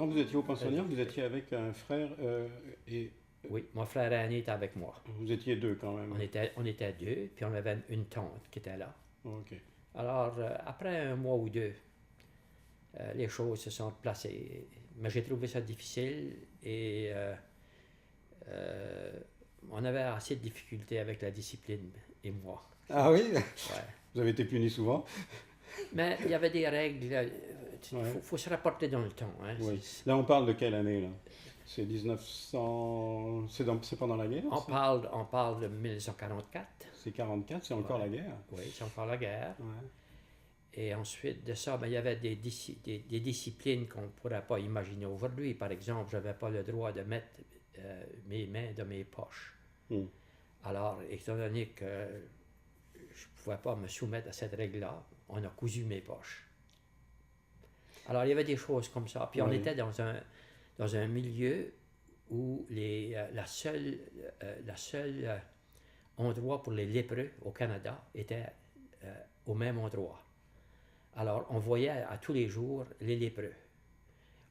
quand vous étiez au pensionnat, vous étiez avec un frère et Oui, mon frère aîné était avec moi. vous étiez deux quand même. On était deux, puis on avait une tante qui était là. Ok. Alors, après un mois ou deux, les choses se sont placées. Mais j'ai trouvé ça difficile et on avait assez de difficultés avec la discipline et moi. Ah oui, Ouais. vous avez été puni souvent. Mais il y avait des règles. Il Ouais. faut se rapporter dans le temps. Hein. Oui. Là, on parle de quelle année là? C'est 1900. C'est pendant la guerre? On parle de 1944. C'est 44, c'est encore Ouais. la guerre. Oui, c'est encore la guerre. Ouais. Et ensuite de ça, ben, il y avait des disciplines qu'on ne pourrait pas imaginer aujourd'hui. Par exemple, je n'avais pas le droit de mettre mes mains dans mes poches. Mm. Alors, étant donné que je ne pouvais pas me soumettre à cette règle-là, on a cousu mes poches. Alors, il y avait des choses comme ça. Puis on Oui. était dans un milieu où la seule endroit pour les lépreux au Canada était au même endroit. Alors, on voyait à tous les jours les lépreux.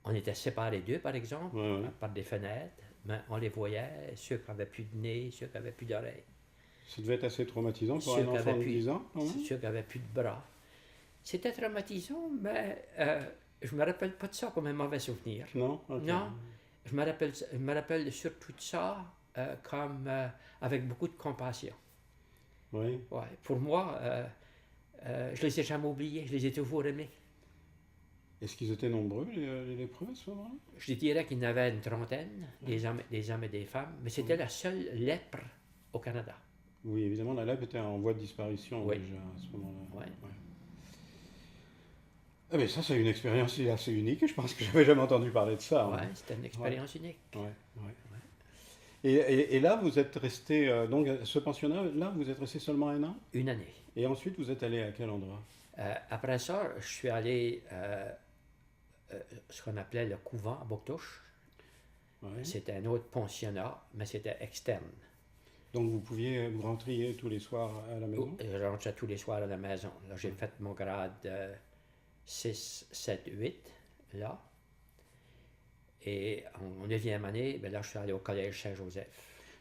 On était séparés d'eux, par exemple, Ouais, ouais. par des fenêtres, mais on les voyait, ceux qui n'avaient plus de nez, ceux qui n'avaient plus d'oreilles, Ça devait être assez traumatisant pour ceux un qui enfant avaient de plus, 10 ans, quand même. ceux qui n'avaient plus de bras. C'était traumatisant, mais je ne me rappelle pas de ça comme un mauvais souvenir. Non? Ok. Non, je me rappelle surtout de ça comme avec beaucoup de compassion. Oui. Ouais, pour moi, je les ai jamais oubliés, je les ai toujours aimés. Est-ce qu'ils étaient nombreux, les lépreux, à ce moment-là? Je dirais qu'il y en avait une trentaine, des hommes et des femmes, mais c'était la seule lèpre au Canada. Oui, évidemment, la lèpre était en voie de disparition Oui. déjà à ce moment-là. Ouais. Ah, mais ça, c'est une expérience assez unique. Je pense que j'avais jamais entendu parler de ça. Ouais, c'était une expérience unique. Ouais, ouais. Et là, vous êtes resté, donc, à ce pensionnat-là, vous êtes resté seulement un an? Une année. Et ensuite, vous êtes allé à quel endroit? Après ça, je suis allé ce qu'on appelait le couvent à Bouctouche. Ouais. C'était un autre pensionnat, mais c'était externe. Donc, vous rentriez tous les soirs à la maison? Je rentrais tous les soirs à la maison. Là, j'ai fait mon grade 6, 7, 8, là. Et en 9e année, ben là, je suis allé au collège Saint-Joseph.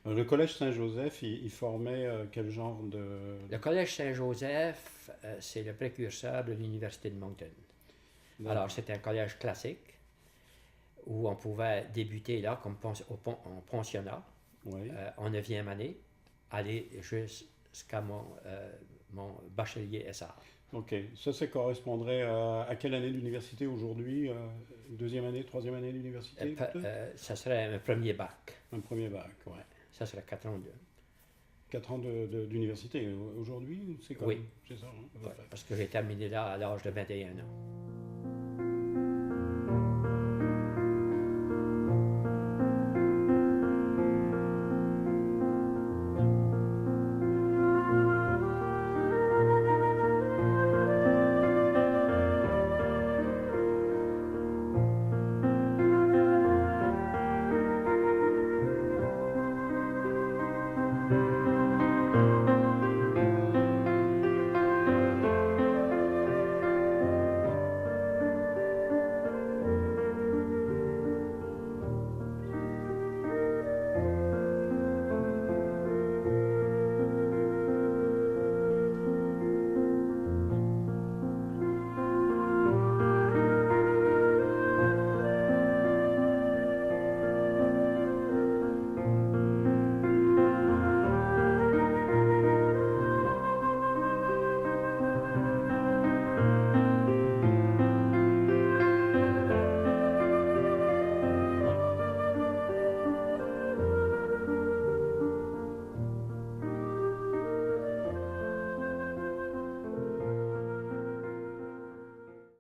Le collège Saint-Joseph, il formait quel genre de... Le collège Saint-Joseph, c'est le précurseur de l'université de Moncton. Alors, c'est un collège classique où on pouvait débuter là comme en pensionnat Oui. en 9e année, aller jusqu'à mon bachelier SR. Ok. Ça correspondrait à quelle année d'université aujourd'hui? Deuxième année, troisième année d'université, peut-être? Ça serait un premier bac. Un premier bac, ouais. Ça serait 4 ans de... 4 ans d'université aujourd'hui, c'est quoi? Oui. C'est ça, hein, à peu Ouais, près. parce que j'ai terminé là à l'âge de 21 ans.